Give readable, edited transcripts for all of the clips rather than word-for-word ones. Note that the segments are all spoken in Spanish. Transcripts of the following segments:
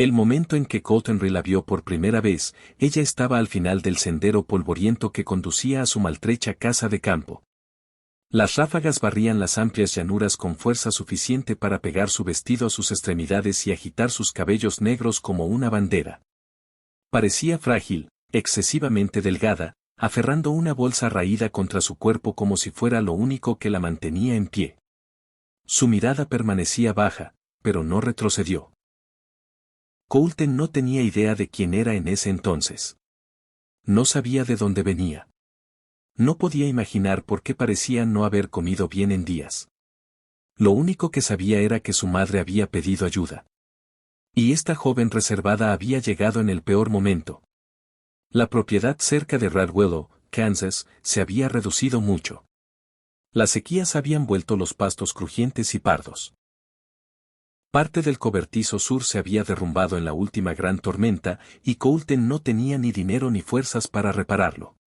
El momento en que Cottonry la vio por primera vez, ella estaba al final del sendero polvoriento que conducía a su maltrecha casa de campo. Las ráfagas barrían las amplias llanuras con fuerza suficiente para pegar su vestido a sus extremidades y agitar sus cabellos negros como una bandera. Parecía frágil, excesivamente delgada, aferrando una bolsa raída contra su cuerpo como si fuera lo único que la mantenía en pie. Su mirada permanecía baja, pero no retrocedió. Coulter no tenía idea de quién era en ese entonces. No sabía de dónde venía. No podía imaginar por qué parecía no haber comido bien en días. Lo único que sabía era que su madre había pedido ayuda. Y esta joven reservada había llegado en el peor momento. La propiedad cerca de Radwillow, Kansas, se había reducido mucho. Las sequías habían vuelto los pastos crujientes y pardos. Parte del cobertizo sur se había derrumbado en la última gran tormenta y Coulter no tenía ni dinero ni fuerzas para repararlo.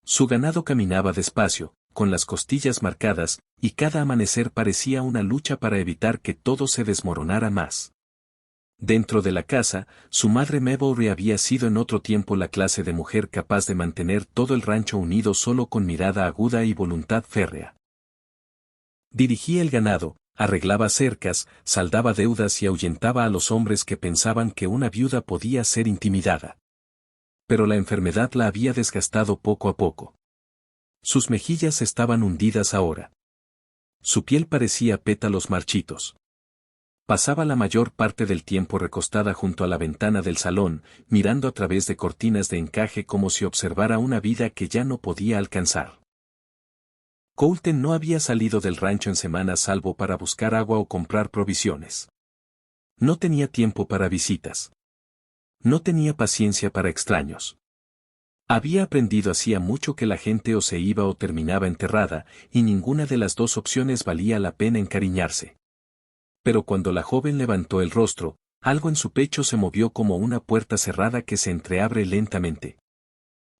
Su ganado caminaba despacio, con las costillas marcadas, y cada amanecer parecía una lucha para evitar que todo se desmoronara más. Dentro de la casa, su madre Mabel había sido en otro tiempo la clase de mujer capaz de mantener todo el rancho unido solo con mirada aguda y voluntad férrea. Dirigía el ganado, arreglaba cercas, saldaba deudas y ahuyentaba a los hombres que pensaban que una viuda podía ser intimidada. Pero la enfermedad la había desgastado poco a poco. Sus mejillas estaban hundidas ahora. Su piel parecía pétalos marchitos. Pasaba la mayor parte del tiempo recostada junto a la ventana del salón, mirando a través de cortinas de encaje como si observara una vida que ya no podía alcanzar. Coulter no había salido del rancho en semanas salvo para buscar agua o comprar provisiones. No tenía tiempo para visitas. No tenía paciencia para extraños. Había aprendido hacía mucho que la gente o se iba o terminaba enterrada, y ninguna de las dos opciones valía la pena encariñarse. Pero cuando la joven levantó el rostro, algo en su pecho se movió como una puerta cerrada que se entreabre lentamente.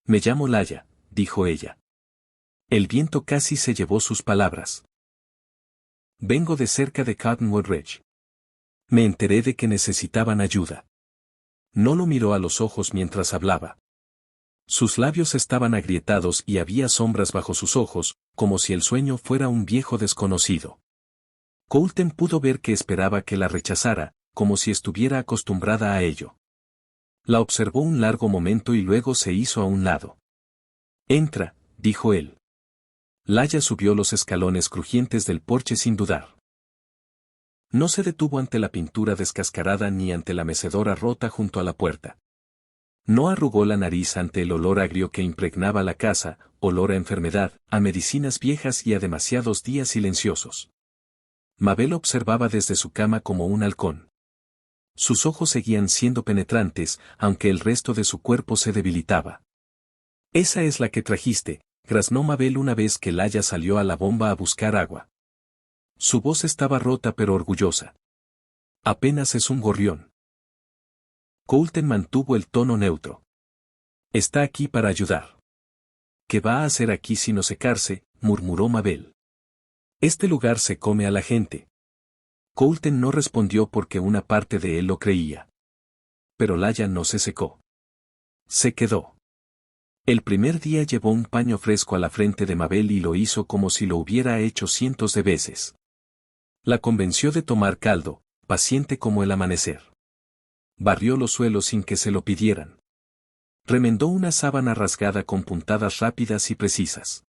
«Me llamo Laya», dijo ella. El viento casi se llevó sus palabras. «Vengo de cerca de Cottonwood Ridge. Me enteré de que necesitaban ayuda». No lo miró a los ojos mientras hablaba. Sus labios estaban agrietados y había sombras bajo sus ojos, como si el sueño fuera un viejo desconocido. Coulter pudo ver que esperaba que la rechazara, como si estuviera acostumbrada a ello. La observó un largo momento y luego se hizo a un lado. «Entra», dijo él. Laya subió los escalones crujientes del porche sin dudar. No se detuvo ante la pintura descascarada ni ante la mecedora rota junto a la puerta. No arrugó la nariz ante el olor agrio que impregnaba la casa, olor a enfermedad, a medicinas viejas y a demasiados días silenciosos. Mabel observaba desde su cama como un halcón. Sus ojos seguían siendo penetrantes, aunque el resto de su cuerpo se debilitaba. «Esa es la que trajiste», graznó Mabel una vez que Laya salió a la bomba a buscar agua. Su voz estaba rota pero orgullosa. «Apenas es un gorrión». Coulter mantuvo el tono neutro. «Está aquí para ayudar». «¿Qué va a hacer aquí sino secarse?», murmuró Mabel. «Este lugar se come a la gente». Coulter no respondió porque una parte de él lo creía. Pero Laya no se secó. Se quedó. El primer día llevó un paño fresco a la frente de Mabel y lo hizo como si lo hubiera hecho cientos de veces. La convenció de tomar caldo, paciente como el amanecer. Barrió los suelos sin que se lo pidieran. Remendó una sábana rasgada con puntadas rápidas y precisas.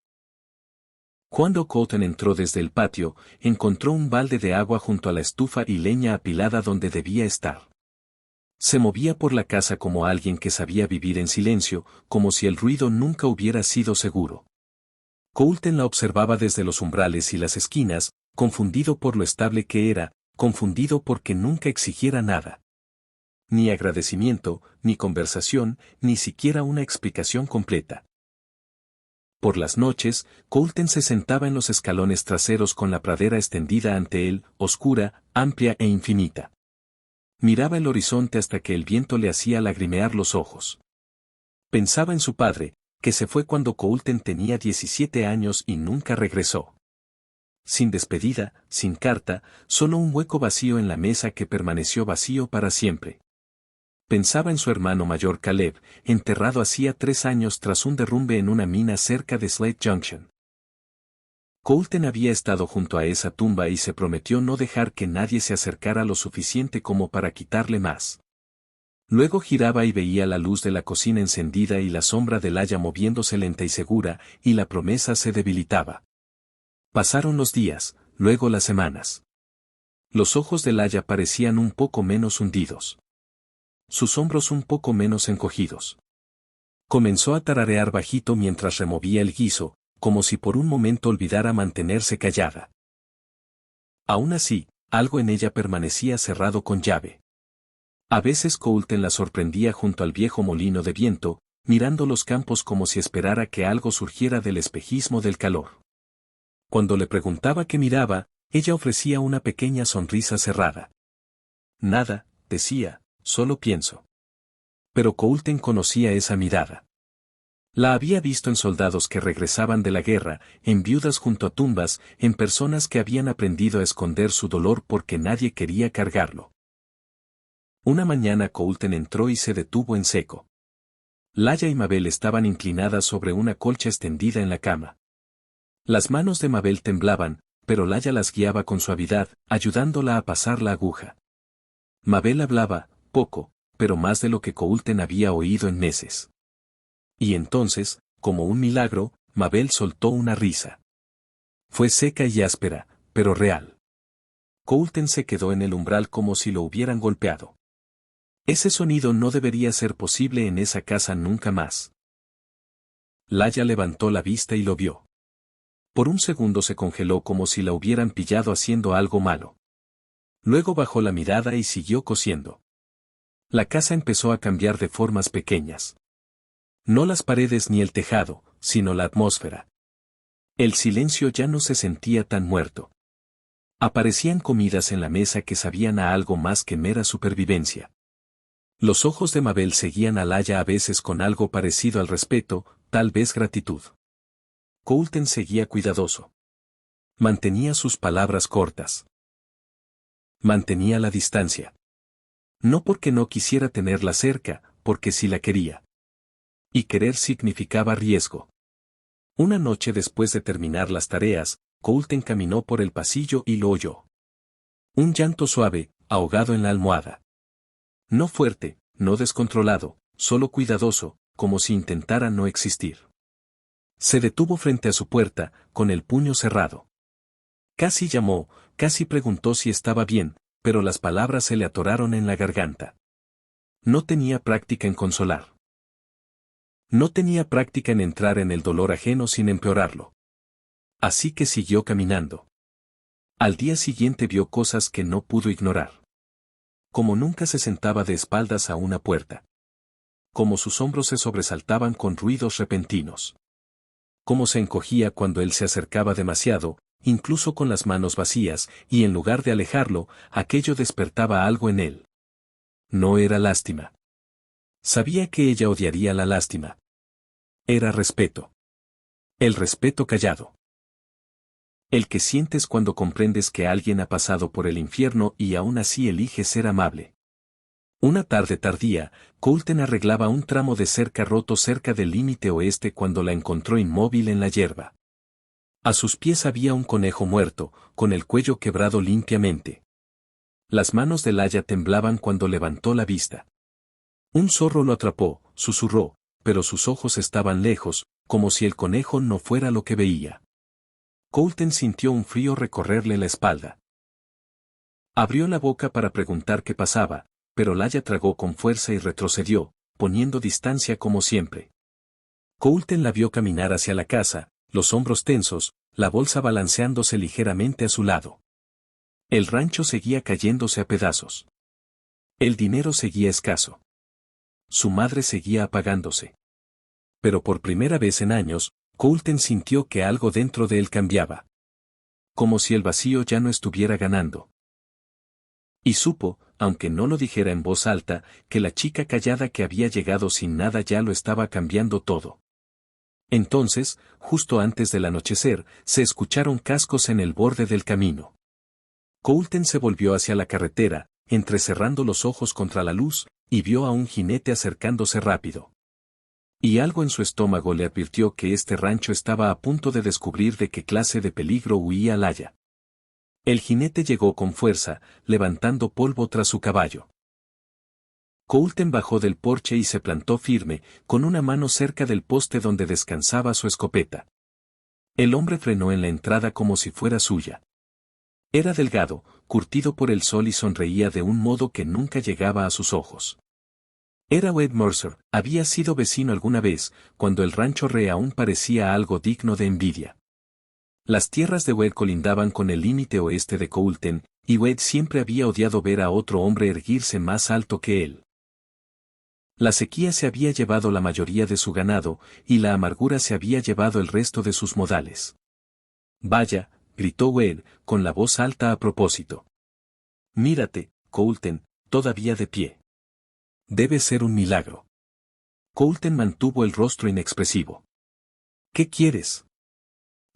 Cuando Coulter entró desde el patio, encontró un balde de agua junto a la estufa y leña apilada donde debía estar. Se movía por la casa como alguien que sabía vivir en silencio, como si el ruido nunca hubiera sido seguro. Coulter la observaba desde los umbrales y las esquinas, confundido por lo estable que era, confundido porque nunca exigiera nada. Ni agradecimiento, ni conversación, ni siquiera una explicación completa. Por las noches, Coulter se sentaba en los escalones traseros con la pradera extendida ante él, oscura, amplia e infinita. Miraba el horizonte hasta que el viento le hacía lagrimear los ojos. Pensaba en su padre, que se fue cuando Coulter tenía 17 años y nunca regresó. Sin despedida, sin carta, solo un hueco vacío en la mesa que permaneció vacío para siempre. Pensaba en su hermano mayor Caleb, enterrado hacía 3 años tras un derrumbe en una mina cerca de Slate Junction. Colton había estado junto a esa tumba y se prometió no dejar que nadie se acercara lo suficiente como para quitarle más. Luego giraba y veía la luz de la cocina encendida y la sombra del haya moviéndose lenta y segura, y la promesa se debilitaba. Pasaron los días, luego las semanas. Los ojos del haya parecían un poco menos hundidos. Sus hombros un poco menos encogidos. Comenzó a tararear bajito mientras removía el guiso, como si por un momento olvidara mantenerse callada. Aún así, algo en ella permanecía cerrado con llave. A veces Colton la sorprendía junto al viejo molino de viento, mirando los campos como si esperara que algo surgiera del espejismo del calor. Cuando le preguntaba qué miraba, ella ofrecía una pequeña sonrisa cerrada. Nada, decía, solo pienso. Pero Colton conocía esa mirada. La había visto en soldados que regresaban de la guerra, en viudas junto a tumbas, en personas que habían aprendido a esconder su dolor porque nadie quería cargarlo. Una mañana Colton entró y se detuvo en seco. Laya y Mabel estaban inclinadas sobre una colcha extendida en la cama. Las manos de Mabel temblaban, pero Laya las guiaba con suavidad, ayudándola a pasar la aguja. Mabel hablaba, poco, pero más de lo que Colton había oído en meses. Y entonces, como un milagro, Mabel soltó una risa. Fue seca y áspera, pero real. Colton se quedó en el umbral como si lo hubieran golpeado. Ese sonido no debería ser posible en esa casa nunca más. Laya levantó la vista y lo vio. Por un segundo se congeló como si la hubieran pillado haciendo algo malo. Luego bajó la mirada y siguió cosiendo. La casa empezó a cambiar de formas pequeñas. No las paredes ni el tejado, sino la atmósfera. El silencio ya no se sentía tan muerto. Aparecían comidas en la mesa que sabían a algo más que mera supervivencia. Los ojos de Mabel seguían a Laya a veces con algo parecido al respeto, tal vez gratitud. Colton seguía cuidadoso. Mantenía sus palabras cortas. Mantenía la distancia. No porque no quisiera tenerla cerca, porque sí la quería. Y querer significaba riesgo. Una noche después de terminar las tareas, Colton caminó por el pasillo y lo oyó. Un llanto suave, ahogado en la almohada. No fuerte, no descontrolado, solo cuidadoso, como si intentara no existir. Se detuvo frente a su puerta, con el puño cerrado. Casi llamó, casi preguntó si estaba bien, pero las palabras se le atoraron en la garganta. No tenía práctica en consolar. No tenía práctica en entrar en el dolor ajeno sin empeorarlo. Así que siguió caminando. Al día siguiente vio cosas que no pudo ignorar. Como nunca se sentaba de espaldas a una puerta. Como sus hombros se sobresaltaban con ruidos repentinos. Como se encogía cuando él se acercaba demasiado, incluso con las manos vacías, y en lugar de alejarlo, aquello despertaba algo en él. No era lástima. Sabía que ella odiaría la lástima. Era respeto. El respeto callado. El que sientes cuando comprendes que alguien ha pasado por el infierno y aún así elige ser amable. Una tarde tardía, Colton arreglaba un tramo de cerca roto cerca del límite oeste cuando la encontró inmóvil en la hierba. A sus pies había un conejo muerto, con el cuello quebrado limpiamente. Las manos de Laya temblaban cuando levantó la vista. Un zorro lo atrapó, susurró, pero sus ojos estaban lejos, como si el conejo no fuera lo que veía. Colton sintió un frío recorrerle la espalda. Abrió la boca para preguntar qué pasaba, pero Laya tragó con fuerza y retrocedió, poniendo distancia como siempre. Colton la vio caminar hacia la casa, los hombros tensos, la bolsa balanceándose ligeramente a su lado. El rancho seguía cayéndose a pedazos. El dinero seguía escaso. Su madre seguía apagándose. Pero por primera vez en años, Colton sintió que algo dentro de él cambiaba. Como si el vacío ya no estuviera ganando. Y supo, aunque no lo dijera en voz alta, que la chica callada que había llegado sin nada ya lo estaba cambiando todo. Entonces, justo antes del anochecer, se escucharon cascos en el borde del camino. Colton se volvió hacia la carretera, entrecerrando los ojos contra la luz, y vio a un jinete acercándose rápido. Y algo en su estómago le advirtió que este rancho estaba a punto de descubrir de qué clase de peligro huía Laya. El jinete llegó con fuerza, levantando polvo tras su caballo. Colton bajó del porche y se plantó firme, con una mano cerca del poste donde descansaba su escopeta. El hombre frenó en la entrada como si fuera suya. Era delgado, curtido por el sol y sonreía de un modo que nunca llegaba a sus ojos. Era Wade Mercer, había sido vecino alguna vez, cuando el rancho Ree aún parecía algo digno de envidia. Las tierras de Wade colindaban con el límite oeste de Colton, y Wade siempre había odiado ver a otro hombre erguirse más alto que él. La sequía se había llevado la mayoría de su ganado, y la amargura se había llevado el resto de sus modales. Vaya, gritó Wade, con la voz alta a propósito. Mírate, Colton, todavía de pie. Debe ser un milagro. Colton mantuvo el rostro inexpresivo. ¿Qué quieres?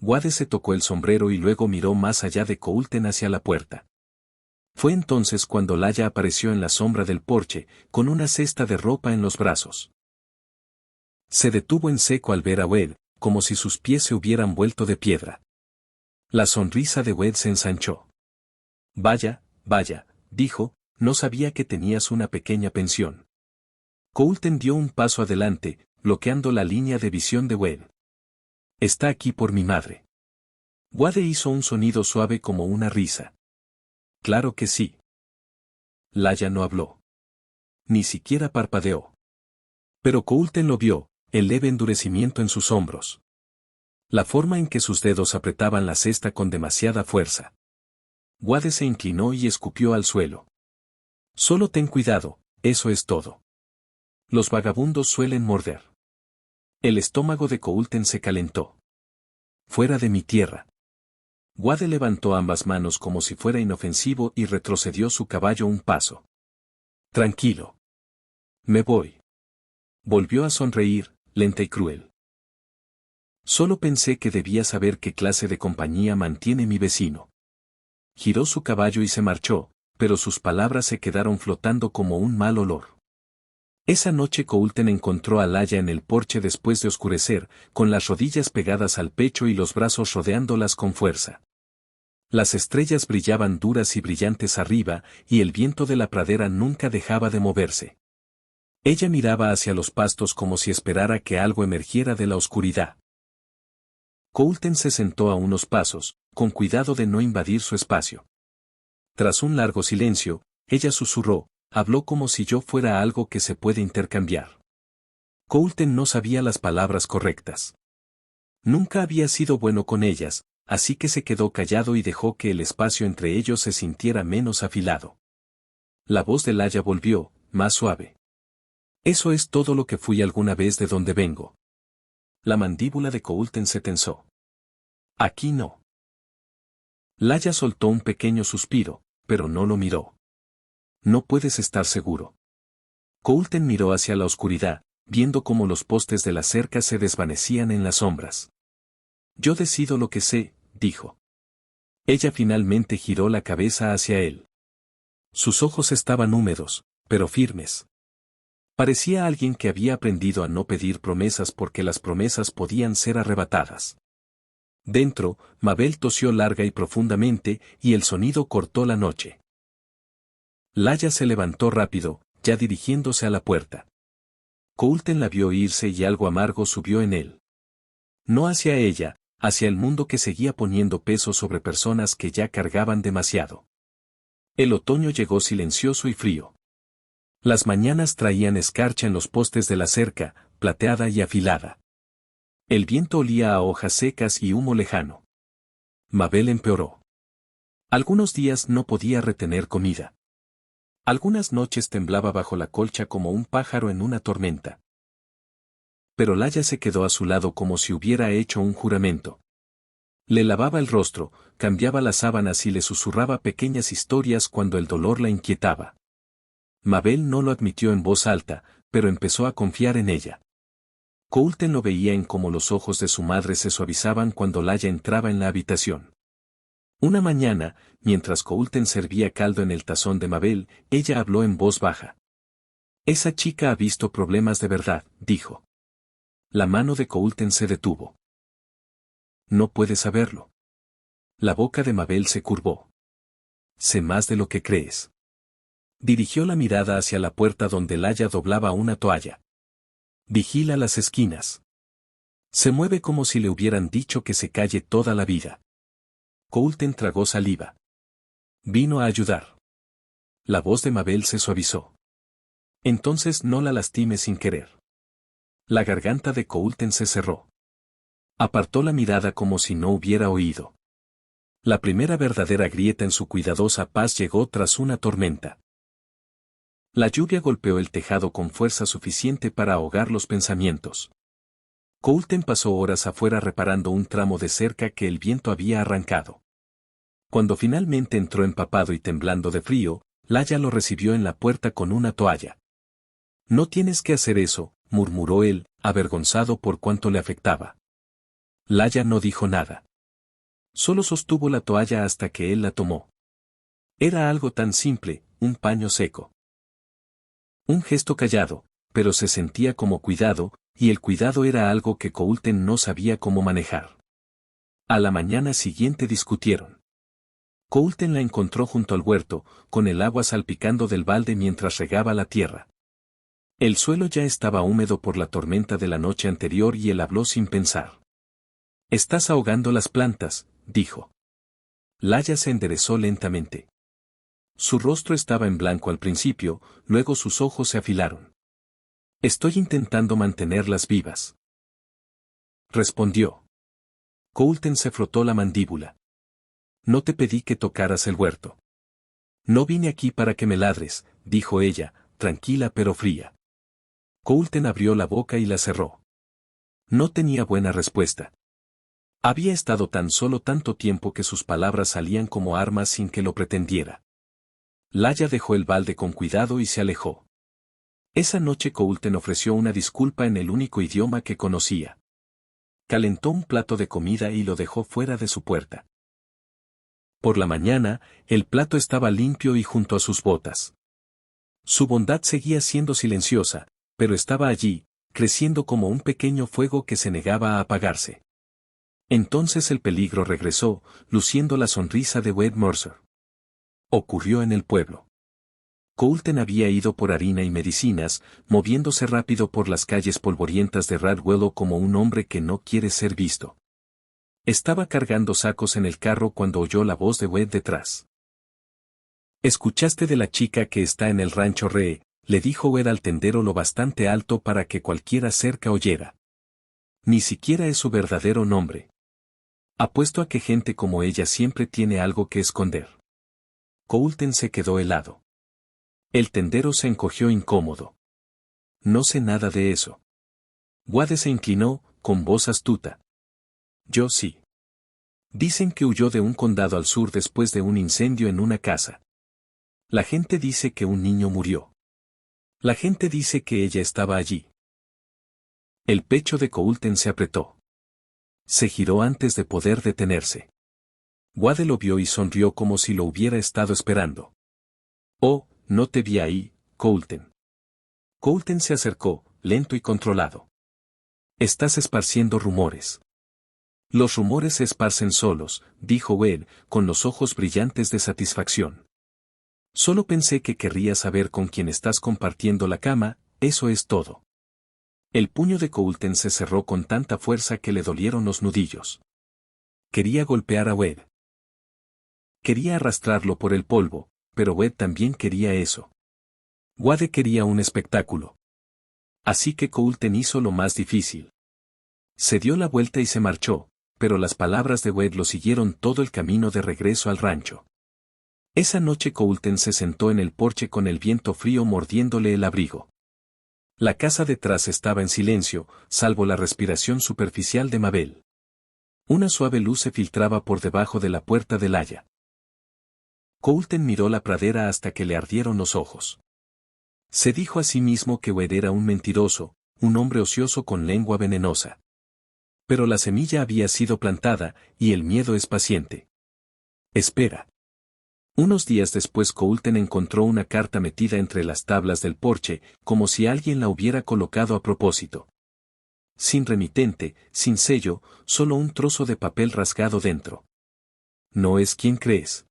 Wade se tocó el sombrero y luego miró más allá de Colton hacia la puerta. Fue entonces cuando Laya apareció en la sombra del porche, con una cesta de ropa en los brazos. Se detuvo en seco al ver a Wade, como si sus pies se hubieran vuelto de piedra. La sonrisa de Wade se ensanchó. Vaya, vaya, dijo, no sabía que tenías una pequeña pensión. Colton dio un paso adelante, bloqueando la línea de visión de Wade. Está aquí por mi madre. Wade hizo un sonido suave como una risa. Claro que sí. Laya no habló. Ni siquiera parpadeó. Pero Colton lo vio, el leve endurecimiento en sus hombros. La forma en que sus dedos apretaban la cesta con demasiada fuerza. Wade se inclinó y escupió al suelo. Solo ten cuidado, eso es todo. Los vagabundos suelen morder. El estómago de Colton se calentó. Fuera de mi tierra. Wade levantó ambas manos como si fuera inofensivo y retrocedió su caballo un paso. Tranquilo. Me voy. Volvió a sonreír, lenta y cruel. Solo pensé que debía saber qué clase de compañía mantiene mi vecino. Giró su caballo y se marchó, pero sus palabras se quedaron flotando como un mal olor. Esa noche Colton encontró a Laya en el porche después de oscurecer, con las rodillas pegadas al pecho y los brazos rodeándolas con fuerza. Las estrellas brillaban duras y brillantes arriba, y el viento de la pradera nunca dejaba de moverse. Ella miraba hacia los pastos como si esperara que algo emergiera de la oscuridad. Colton se sentó a unos pasos, con cuidado de no invadir su espacio. Tras un largo silencio, ella susurró, habló como si yo fuera algo que se puede intercambiar. Colton no sabía las palabras correctas. Nunca había sido bueno con ellas, así que se quedó callado y dejó que el espacio entre ellos se sintiera menos afilado. La voz de Laya volvió, más suave. Eso es todo lo que fui alguna vez de donde vengo. La mandíbula de Colton se tensó. Aquí no. Laya soltó un pequeño suspiro, pero no lo miró. No puedes estar seguro. Colton miró hacia la oscuridad, viendo cómo los postes de la cerca se desvanecían en las sombras. Yo decido lo que sé, dijo. Ella finalmente giró la cabeza hacia él. Sus ojos estaban húmedos, pero firmes. Parecía alguien que había aprendido a no pedir promesas porque las promesas podían ser arrebatadas. Dentro, Mabel tosió larga y profundamente, y el sonido cortó la noche. Laya se levantó rápido, ya dirigiéndose a la puerta. Colton la vio irse y algo amargo subió en él. No hacia ella, hacia el mundo que seguía poniendo peso sobre personas que ya cargaban demasiado. El otoño llegó silencioso y frío. Las mañanas traían escarcha en los postes de la cerca, plateada y afilada. El viento olía a hojas secas y humo lejano. Mabel empeoró. Algunos días no podía retener comida. Algunas noches temblaba bajo la colcha como un pájaro en una tormenta. Pero Laya se quedó a su lado como si hubiera hecho un juramento. Le lavaba el rostro, cambiaba las sábanas y le susurraba pequeñas historias cuando el dolor la inquietaba. Mabel no lo admitió en voz alta, pero empezó a confiar en ella. Colton lo veía en cómo los ojos de su madre se suavizaban cuando Laya entraba en la habitación. Una mañana, mientras Colton servía caldo en el tazón de Mabel, ella habló en voz baja. Esa chica ha visto problemas de verdad, dijo. La mano de Coulton se detuvo. No puedes saberlo. La boca de Mabel se curvó. Sé más de lo que crees. Dirigió la mirada hacia la puerta donde Laya doblaba una toalla. Vigila las esquinas. Se mueve como si le hubieran dicho que se calle toda la vida. Coulton tragó saliva. Vino a ayudar. La voz de Mabel se suavizó. Entonces no la lastime sin querer. La garganta de Coulton se cerró. Apartó la mirada como si no hubiera oído. La primera verdadera grieta en su cuidadosa paz llegó tras una tormenta. La lluvia golpeó el tejado con fuerza suficiente para ahogar los pensamientos. Coulton pasó horas afuera reparando un tramo de cerca que el viento había arrancado. Cuando finalmente entró empapado y temblando de frío, Laya lo recibió en la puerta con una toalla. No tienes que hacer eso, murmuró él, avergonzado por cuánto le afectaba. Laya no dijo nada. Solo sostuvo la toalla hasta que él la tomó. Era algo tan simple, un paño seco. Un gesto callado, pero se sentía como cuidado, y el cuidado era algo que Coulton no sabía cómo manejar. A la mañana siguiente discutieron. Coulton la encontró junto al huerto, con el agua salpicando del balde mientras regaba la tierra. El suelo ya estaba húmedo por la tormenta de la noche anterior y él habló sin pensar. «Estás ahogando las plantas», dijo. Laya se enderezó lentamente. Su rostro estaba en blanco al principio, luego sus ojos se afilaron. «Estoy intentando mantenerlas vivas», respondió. Coulton se frotó la mandíbula. «No te pedí que tocaras el huerto. No vine aquí para que me ladres», dijo ella, tranquila pero fría. Coulton abrió la boca y la cerró. No tenía buena respuesta. Había estado tan solo tanto tiempo que sus palabras salían como armas sin que lo pretendiera. Laya dejó el balde con cuidado y se alejó. Esa noche Coulton ofreció una disculpa en el único idioma que conocía. Calentó un plato de comida y lo dejó fuera de su puerta. Por la mañana, el plato estaba limpio y junto a sus botas. Su bondad seguía siendo silenciosa, pero estaba allí, creciendo como un pequeño fuego que se negaba a apagarse. Entonces el peligro regresó, luciendo la sonrisa de Wade Mercer. Ocurrió en el pueblo. Coulton había ido por harina y medicinas, moviéndose rápido por las calles polvorientas de Radwellow como un hombre que no quiere ser visto. Estaba cargando sacos en el carro cuando oyó la voz de Wade detrás. «¿Escuchaste de la chica que está en el rancho Ree?», le dijo Wade al tendero lo bastante alto para que cualquiera cerca oyera. «Ni siquiera es su verdadero nombre. Apuesto a que gente como ella siempre tiene algo que esconder». Coulton se quedó helado. El tendero se encogió incómodo. «No sé nada de eso». Wade se inclinó, con voz astuta. «Yo sí. Dicen que huyó de un condado al sur después de un incendio en una casa. La gente dice que un niño murió. La gente dice que ella estaba allí». El pecho de Coulton se apretó. Se giró antes de poder detenerse. Wade lo vio y sonrió como si lo hubiera estado esperando. «Oh, no te vi ahí, Coulton». Coulton se acercó, lento y controlado. «Estás esparciendo rumores». «Los rumores se esparcen solos», dijo Wade, con los ojos brillantes de satisfacción. «Solo pensé que querrías saber con quién estás compartiendo la cama, eso es todo». El puño de Coulton se cerró con tanta fuerza que le dolieron los nudillos. Quería golpear a Wade. Quería arrastrarlo por el polvo, pero Wade también quería eso. Wade quería un espectáculo. Así que Coulton hizo lo más difícil. Se dio la vuelta y se marchó, pero las palabras de Wade lo siguieron todo el camino de regreso al rancho. Esa noche Coulton se sentó en el porche con el viento frío mordiéndole el abrigo. La casa detrás estaba en silencio, salvo la respiración superficial de Mabel. Una suave luz se filtraba por debajo de la puerta del haya. Coulton miró la pradera hasta que le ardieron los ojos. Se dijo a sí mismo que Wade era un mentiroso, un hombre ocioso con lengua venenosa. Pero la semilla había sido plantada, y el miedo es paciente. «Espera». Unos días después Coulton encontró una carta metida entre las tablas del porche, como si alguien la hubiera colocado a propósito. Sin remitente, sin sello, solo un trozo de papel rasgado dentro. ¿No es quien crees?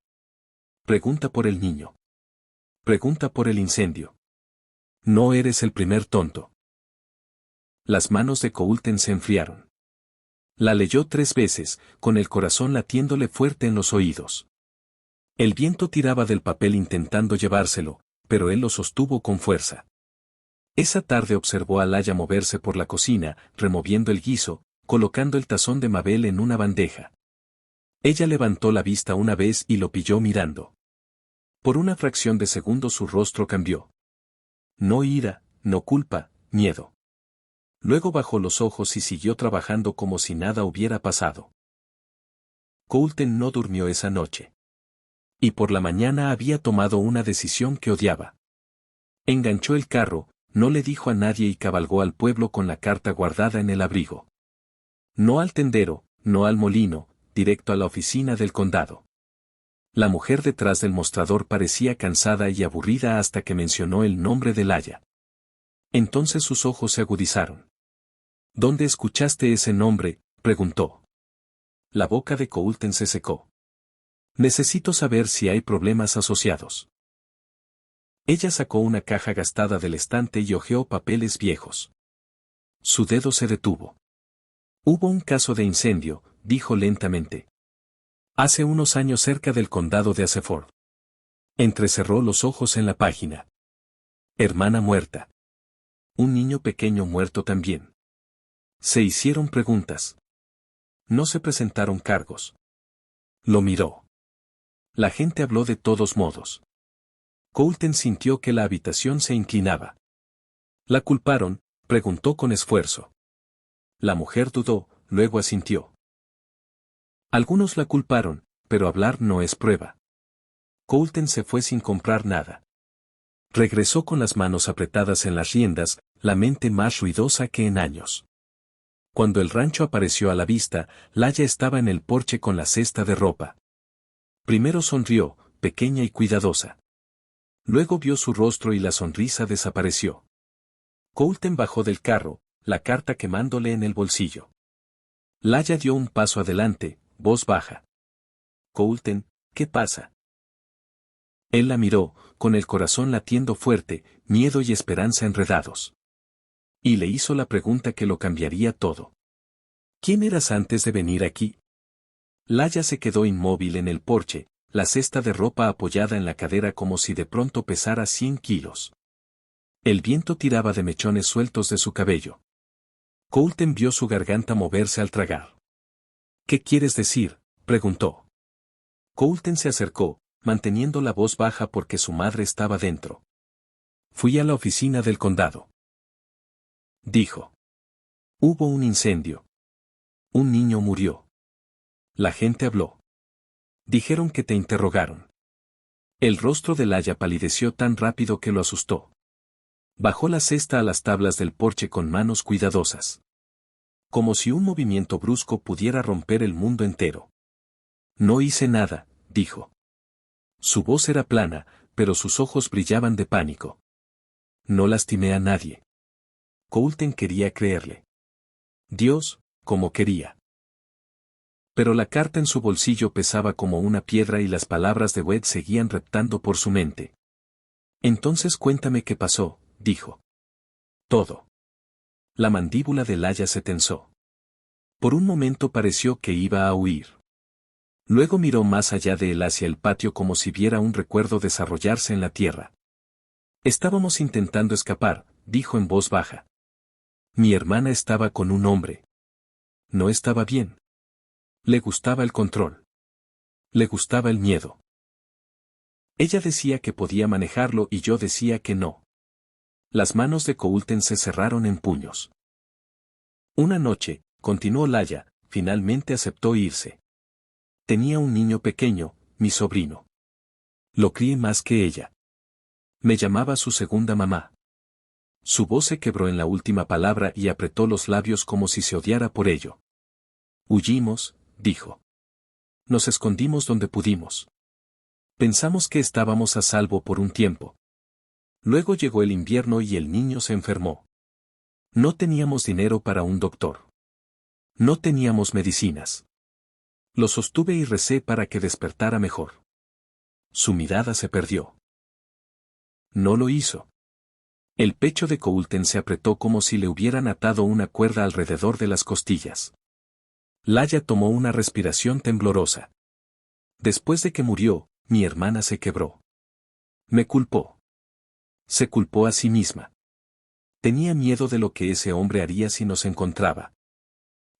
Pregunta por el niño. Pregunta por el incendio. No eres el primer tonto. Las manos de Coulton se enfriaron. La leyó 3 veces, con el corazón latiéndole fuerte en los oídos. El viento tiraba del papel intentando llevárselo, pero él lo sostuvo con fuerza. Esa tarde observó a Laya moverse por la cocina, removiendo el guiso, colocando el tazón de Mabel en una bandeja. Ella levantó la vista una vez y lo pilló mirando. Por una fracción de segundo su rostro cambió. No ira, no culpa, miedo. Luego bajó los ojos y siguió trabajando como si nada hubiera pasado. Coulton no durmió esa noche. Y por la mañana había tomado una decisión que odiaba. Enganchó el carro, no le dijo a nadie y cabalgó al pueblo con la carta guardada en el abrigo. No al tendero, no al molino, directo a la oficina del condado. La mujer detrás del mostrador parecía cansada y aburrida hasta que mencionó el nombre de Laya. Entonces sus ojos se agudizaron. ¿Dónde escuchaste ese nombre?, preguntó. La boca de Coulton se secó. Necesito saber si hay problemas asociados. Ella sacó una caja gastada del estante y hojeó papeles viejos. Su dedo se detuvo. Hubo un caso de incendio, dijo lentamente. Hace unos años cerca del condado de Aseford. Entrecerró los ojos en la página. Hermana muerta. Un niño pequeño muerto también. Se hicieron preguntas. No se presentaron cargos. Lo miró. La gente habló de todos modos. Coulton sintió que la habitación se inclinaba. ¿La culparon?, preguntó con esfuerzo. La mujer dudó, luego asintió. Algunos la culparon, pero hablar no es prueba. Coulton se fue sin comprar nada. Regresó con las manos apretadas en las riendas, la mente más ruidosa que en años. Cuando el rancho apareció a la vista, Laya estaba en el porche con la cesta de ropa. Primero sonrió, pequeña y cuidadosa. Luego vio su rostro y la sonrisa desapareció. Coulton bajó del carro, la carta quemándole en el bolsillo. Laya dio un paso adelante, voz baja. Coulton, ¿qué pasa? Él la miró, con el corazón latiendo fuerte, miedo y esperanza enredados. Y le hizo la pregunta que lo cambiaría todo. ¿Quién eras antes de venir aquí? Laya se quedó inmóvil en el porche, la cesta de ropa apoyada en la cadera como si de pronto pesara 100 kilos. El viento tiraba de mechones sueltos de su cabello. Coulton vio su garganta moverse al tragar. ¿Qué quieres decir?, preguntó. Coulton se acercó, manteniendo la voz baja porque su madre estaba dentro. Fui a la oficina del condado. Dijo. Hubo un incendio. Un niño murió. La gente habló. Dijeron que te interrogaron. El rostro de Laya palideció tan rápido que lo asustó. Bajó la cesta a las tablas del porche con manos cuidadosas. Como si un movimiento brusco pudiera romper el mundo entero. No hice nada, dijo. Su voz era plana, pero sus ojos brillaban de pánico. No lastimé a nadie. Coulton quería creerle. Dios, como quería. Pero la carta en su bolsillo pesaba como una piedra y las palabras de Wade seguían reptando por su mente. Entonces cuéntame qué pasó, dijo. Todo. La mandíbula de Laya se tensó. Por un momento pareció que iba a huir. Luego miró más allá de él hacia el patio como si viera un recuerdo desarrollarse en la tierra. Estábamos intentando escapar, dijo en voz baja. Mi hermana estaba con un hombre. No estaba bien. Le gustaba el control. Le gustaba el miedo. Ella decía que podía manejarlo y yo decía que no. Las manos de Coulton se cerraron en puños. Una noche, continuó Laya, finalmente aceptó irse. Tenía un niño pequeño, mi sobrino. Lo crié más que ella. Me llamaba su segunda mamá. Su voz se quebró en la última palabra y apretó los labios como si se odiara por ello. Huyimos, dijo. Nos escondimos donde pudimos. Pensamos que estábamos a salvo por un tiempo. Luego llegó el invierno y el niño se enfermó. No teníamos dinero para un doctor. No teníamos medicinas. Lo sostuve y recé para que despertara mejor. Su mirada se perdió. No lo hizo. El pecho de Coulton se apretó como si le hubieran atado una cuerda alrededor de las costillas. Laya tomó una respiración temblorosa. Después de que murió, mi hermana se quebró. Me culpó. Se culpó a sí misma. Tenía miedo de lo que ese hombre haría si nos encontraba.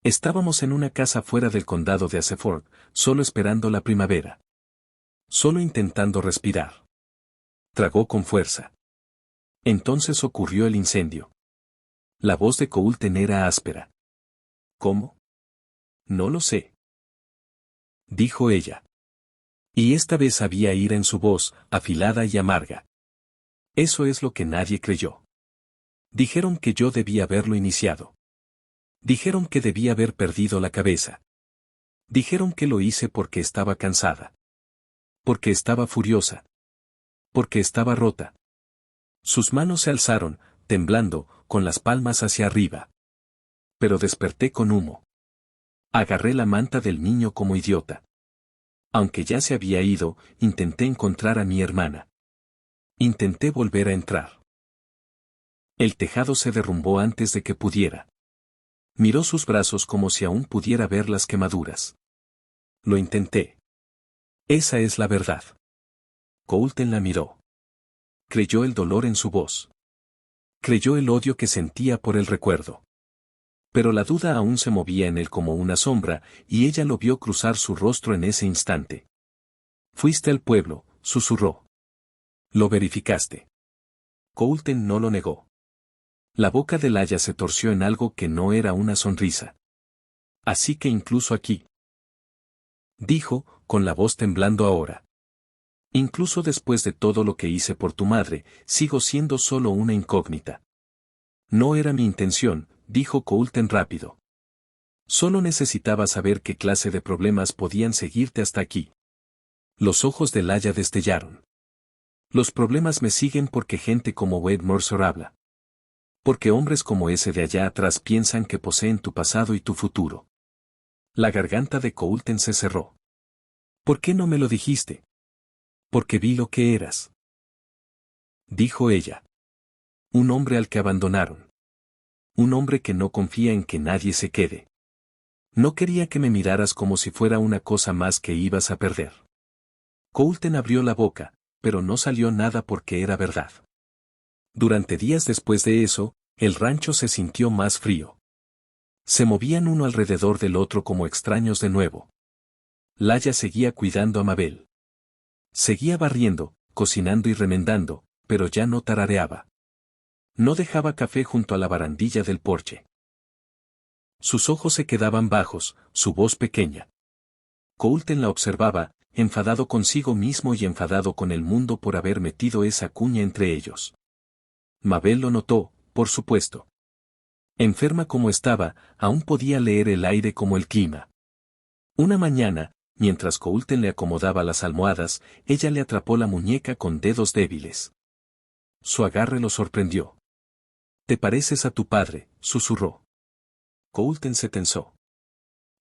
Estábamos en una casa fuera del condado de Aseford, solo esperando la primavera. Solo intentando respirar. Tragó con fuerza. Entonces ocurrió el incendio. La voz de Coulton era áspera. ¿Cómo? No lo sé. Dijo ella. Y esta vez había ira en su voz, afilada y amarga. Eso es lo que nadie creyó. Dijeron que yo debía haberlo iniciado. Dijeron que debía haber perdido la cabeza. Dijeron que lo hice porque estaba cansada. Porque estaba furiosa. Porque estaba rota. Sus manos se alzaron, temblando, con las palmas hacia arriba. Pero desperté con humo. Agarré la manta del niño como idiota. Aunque ya se había ido, intenté encontrar a mi hermana. Intenté volver a entrar. El tejado se derrumbó antes de que pudiera. Miró sus brazos como si aún pudiera ver las quemaduras. Lo intenté. Esa es la verdad. Coulton la miró. Creyó el dolor en su voz. Creyó el odio que sentía por el recuerdo. Pero la duda aún se movía en él como una sombra, y ella lo vio cruzar su rostro en ese instante. Fuiste al pueblo, susurró. Lo verificaste. Coulton no lo negó. La boca de Laya se torció en algo que no era una sonrisa. Así que incluso aquí. Dijo, con la voz temblando ahora. Incluso después de todo lo que hice por tu madre, sigo siendo solo una incógnita. No era mi intención, dijo Coulton rápido. Solo necesitaba saber qué clase de problemas podían seguirte hasta aquí. Los ojos de Laya destellaron. Los problemas me siguen porque gente como Wade Mercer habla. Porque hombres como ese de allá atrás piensan que poseen tu pasado y tu futuro. La garganta de Coulton se cerró. ¿Por qué no me lo dijiste? Porque vi lo que eras. Dijo ella. Un hombre al que abandonaron. Un hombre que no confía en que nadie se quede. No quería que me miraras como si fuera una cosa más que ibas a perder. Coulton abrió la boca, pero no salió nada porque era verdad. Durante días después de eso, el rancho se sintió más frío. Se movían uno alrededor del otro como extraños de nuevo. Laya seguía cuidando a Mabel. Seguía barriendo, cocinando y remendando, pero ya no tarareaba. No dejaba café junto a la barandilla del porche. Sus ojos se quedaban bajos, su voz pequeña. Coulton la observaba, enfadado consigo mismo y enfadado con el mundo por haber metido esa cuña entre ellos. Mabel lo notó, por supuesto. Enferma como estaba, aún podía leer el aire como el clima. Una mañana, mientras Coulton le acomodaba las almohadas, ella le atrapó la muñeca con dedos débiles. Su agarre lo sorprendió. «Te pareces a tu padre», susurró. Coulton se tensó.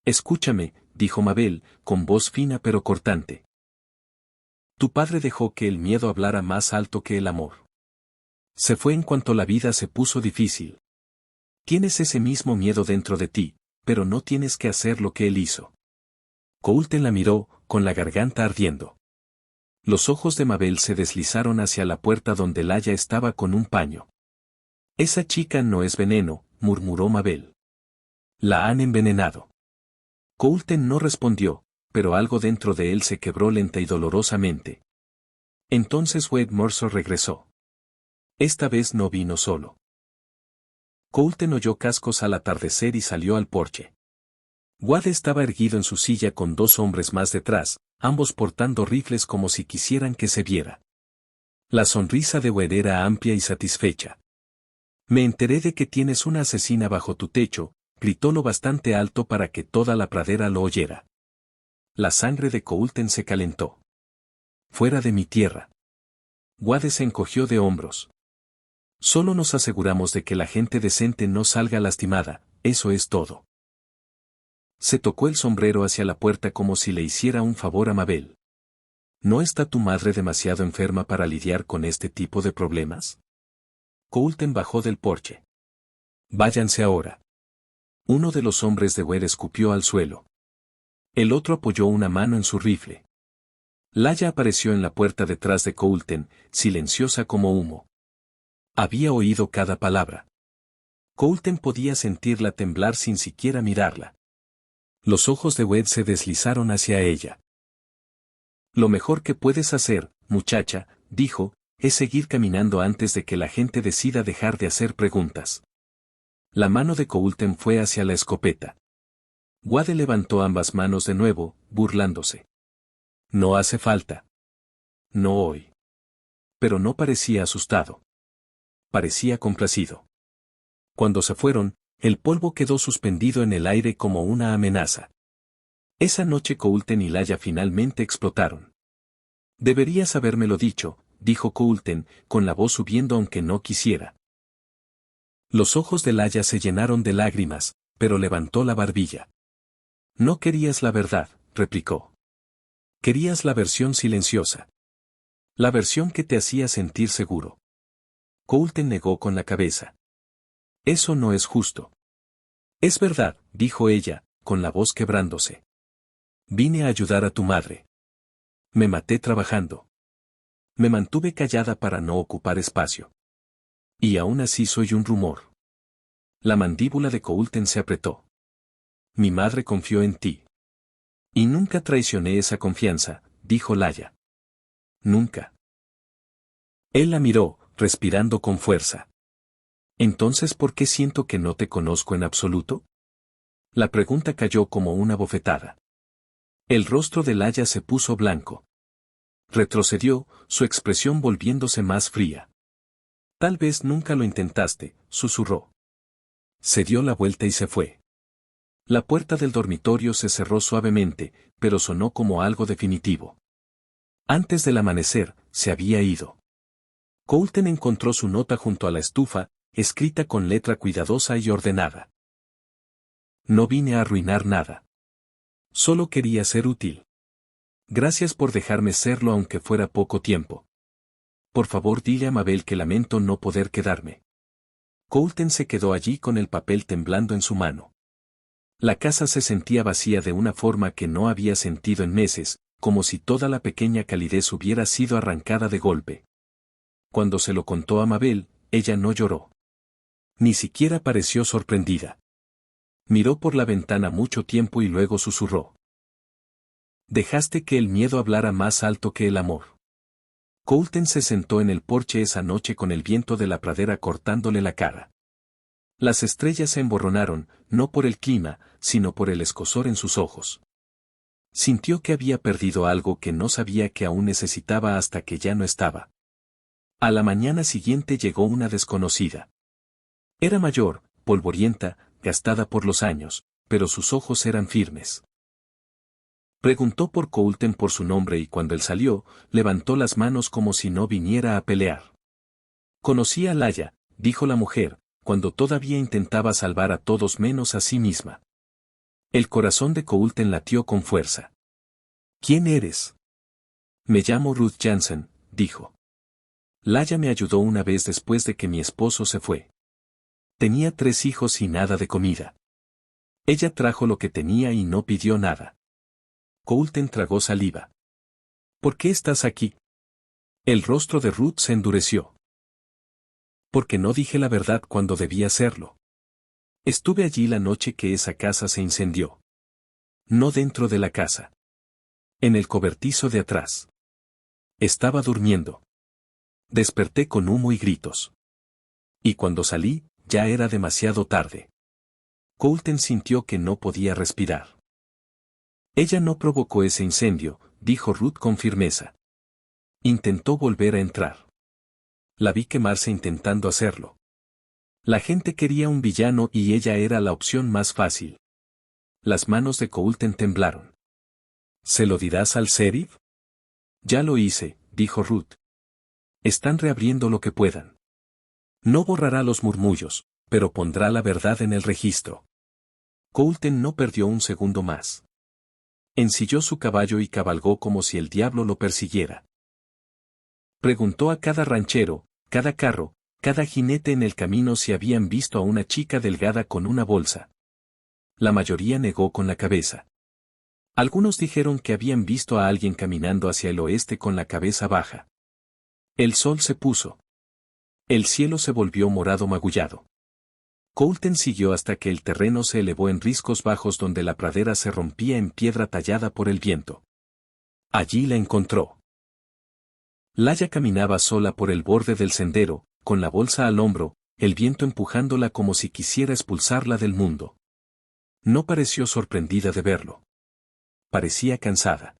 «Escúchame», dijo Mabel, con voz fina pero cortante. «Tu padre dejó que el miedo hablara más alto que el amor. Se fue en cuanto la vida se puso difícil. Tienes ese mismo miedo dentro de ti, pero no tienes que hacer lo que él hizo». Coulton la miró, con la garganta ardiendo. Los ojos de Mabel se deslizaron hacia la puerta donde Laya estaba con un paño. «Esa chica no es veneno», murmuró Mabel. «La han envenenado». Coulton no respondió, pero algo dentro de él se quebró lenta y dolorosamente. Entonces Wade Mercer regresó. Esta vez no vino solo. Coulton oyó cascos al atardecer y salió al porche. Wade estaba erguido en su silla con dos hombres más detrás, ambos portando rifles como si quisieran que se viera. La sonrisa de Wade era amplia y satisfecha. «Me enteré de que tienes una asesina bajo tu techo», gritó lo bastante alto para que toda la pradera lo oyera. La sangre de Coulton se calentó. Fuera de mi tierra. Wade se encogió de hombros. Solo nos aseguramos de que la gente decente no salga lastimada, eso es todo. Se tocó el sombrero hacia la puerta como si le hiciera un favor a Mabel. ¿No está tu madre demasiado enferma para lidiar con este tipo de problemas? Coulton bajó del porche. Váyanse ahora. Uno de los hombres de Wade escupió al suelo. El otro apoyó una mano en su rifle. Laya apareció en la puerta detrás de Coulton, silenciosa como humo. Había oído cada palabra. Coulton podía sentirla temblar sin siquiera mirarla. Los ojos de Wade se deslizaron hacia ella. Lo mejor que puedes hacer, muchacha, dijo, es seguir caminando antes de que la gente decida dejar de hacer preguntas. La mano de Coulton fue hacia la escopeta. Wade levantó ambas manos de nuevo, burlándose. No hace falta. No hoy. Pero no parecía asustado. Parecía complacido. Cuando se fueron, el polvo quedó suspendido en el aire como una amenaza. Esa noche Coulton y Laya finalmente explotaron. Deberías habérmelo dicho, dijo Coulton, con la voz subiendo aunque no quisiera. Los ojos de Laya se llenaron de lágrimas, pero levantó la barbilla. No querías la verdad, replicó. Querías la versión silenciosa. La versión que te hacía sentir seguro. Coulton negó con la cabeza. Eso no es justo. Es verdad, dijo ella, con la voz quebrándose. Vine a ayudar a tu madre. Me maté trabajando. Me mantuve callada para no ocupar espacio. Y aún así soy un rumor. La mandíbula de Coulton se apretó. Mi madre confió en ti. Y nunca traicioné esa confianza, dijo Laya. Nunca. Él la miró, respirando con fuerza. Entonces, ¿por qué siento que no te conozco en absoluto? La pregunta cayó como una bofetada. El rostro de Laya se puso blanco. Retrocedió, su expresión volviéndose más fría. Tal vez nunca lo intentaste, susurró. Se dio la vuelta y se fue. La puerta del dormitorio se cerró suavemente, pero sonó como algo definitivo. Antes del amanecer, se había ido. Coulton encontró su nota junto a la estufa, escrita con letra cuidadosa y ordenada. No vine a arruinar nada. Solo quería ser útil. Gracias por dejarme serlo aunque fuera poco tiempo. Por favor dile a Mabel que lamento no poder quedarme. Coulton se quedó allí con el papel temblando en su mano. La casa se sentía vacía de una forma que no había sentido en meses, como si toda la pequeña calidez hubiera sido arrancada de golpe. Cuando se lo contó a Mabel, ella no lloró. Ni siquiera pareció sorprendida. Miró por la ventana mucho tiempo y luego susurró. Dejaste que el miedo hablara más alto que el amor. Coulton se sentó en el porche esa noche con el viento de la pradera cortándole la cara. Las estrellas se emborronaron, no por el clima, sino por el escozor en sus ojos. Sintió que había perdido algo que no sabía que aún necesitaba hasta que ya no estaba. A la mañana siguiente llegó una desconocida. Era mayor, polvorienta, gastada por los años, pero sus ojos eran firmes. Preguntó por Coulton por su nombre y cuando él salió, levantó las manos como si no viniera a pelear. Conocí a Laya, dijo la mujer, cuando todavía intentaba salvar a todos menos a sí misma. El corazón de Coulton latió con fuerza. ¿Quién eres? Me llamo Ruth Jansen, dijo. Laya me ayudó una vez después de que mi esposo se fue. Tenía 3 hijos y nada de comida. Ella trajo lo que tenía y no pidió nada. Coulton tragó saliva. ¿Por qué estás aquí? El rostro de Ruth se endureció. Porque no dije la verdad cuando debía hacerlo. Estuve allí la noche que esa casa se incendió. No dentro de la casa. En el cobertizo de atrás. Estaba durmiendo. Desperté con humo y gritos. Y cuando salí, ya era demasiado tarde. Coulton sintió que no podía respirar. Ella no provocó ese incendio, dijo Ruth con firmeza. Intentó volver a entrar. La vi quemarse intentando hacerlo. La gente quería un villano y ella era la opción más fácil. Las manos de Coulton temblaron. ¿Se lo dirás al sheriff? Ya lo hice, dijo Ruth. Están reabriendo lo que puedan. No borrará los murmullos, pero pondrá la verdad en el registro. Colton no perdió un segundo más. Ensilló su caballo y cabalgó como si el diablo lo persiguiera. Preguntó a cada ranchero, cada carro, cada jinete en el camino si habían visto a una chica delgada con una bolsa. La mayoría negó con la cabeza. Algunos dijeron que habían visto a alguien caminando hacia el oeste con la cabeza baja. El sol se puso. El cielo se volvió morado magullado. Colton siguió hasta que el terreno se elevó en riscos bajos donde la pradera se rompía en piedra tallada por el viento. Allí la encontró. Laya caminaba sola por el borde del sendero, con la bolsa al hombro, el viento empujándola como si quisiera expulsarla del mundo. No pareció sorprendida de verlo. Parecía cansada.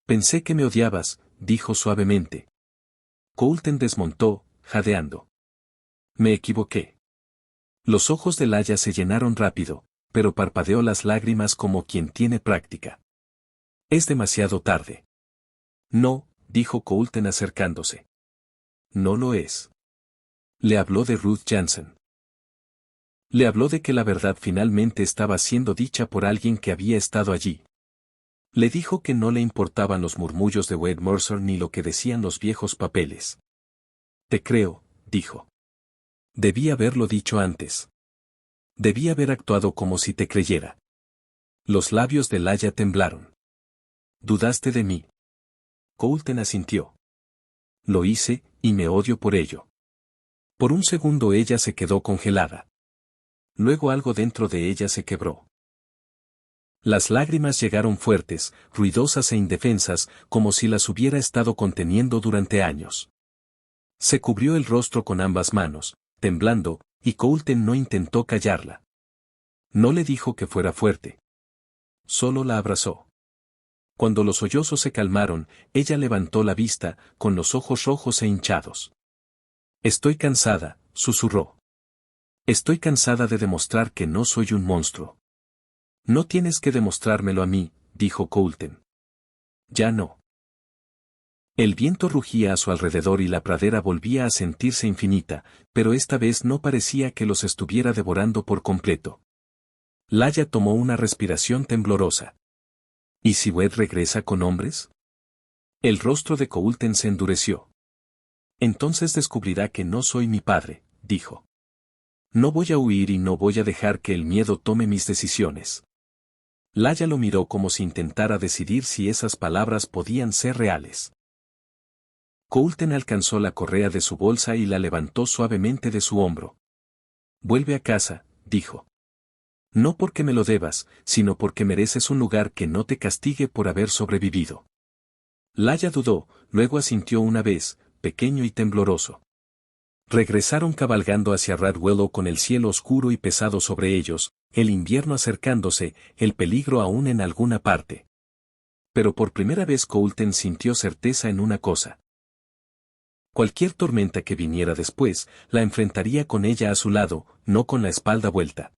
Pensé que me odiabas, dijo suavemente. Colton desmontó, jadeando. Me equivoqué. Los ojos de Laya se llenaron rápido, pero parpadeó las lágrimas como quien tiene práctica. Es demasiado tarde. No, dijo Colton acercándose. No lo es. Le habló de Ruth Jansen. Le habló de que la verdad finalmente estaba siendo dicha por alguien que había estado allí. Le dijo que no le importaban los murmullos de Wade Mercer ni lo que decían los viejos papeles. Te creo, dijo. Debí haberlo dicho antes. Debí haber actuado como si te creyera. Los labios de Laya temblaron. ¿Dudaste de mí? Colton asintió. Lo hice, y me odio por ello. Por un segundo ella se quedó congelada. Luego algo dentro de ella se quebró. Las lágrimas llegaron fuertes, ruidosas e indefensas, como si las hubiera estado conteniendo durante años. Se cubrió el rostro con ambas manos, temblando, y Colton no intentó callarla. No le dijo que fuera fuerte. Solo la abrazó. Cuando los sollozos se calmaron, ella levantó la vista, con los ojos rojos e hinchados. Estoy cansada, susurró. Estoy cansada de demostrar que no soy un monstruo. No tienes que demostrármelo a mí, dijo Colton. Ya no. El viento rugía a su alrededor y la pradera volvía a sentirse infinita, pero esta vez no parecía que los estuviera devorando por completo. Laya tomó una respiración temblorosa. ¿Y si Wade regresa con hombres? El rostro de Colton se endureció. Entonces descubrirá que no soy mi padre, dijo. No voy a huir y no voy a dejar que el miedo tome mis decisiones. Laya lo miró como si intentara decidir si esas palabras podían ser reales. Colton alcanzó la correa de su bolsa y la levantó suavemente de su hombro. Vuelve a casa, dijo. No porque me lo debas, sino porque mereces un lugar que no te castigue por haber sobrevivido. Laya dudó, luego asintió una vez, pequeño y tembloroso. Regresaron cabalgando hacia Radwellow con el cielo oscuro y pesado sobre ellos, el invierno acercándose, el peligro aún en alguna parte. Pero por primera vez Colton sintió certeza en una cosa. Cualquier tormenta que viniera después, la enfrentaría con ella a su lado, no con la espalda vuelta.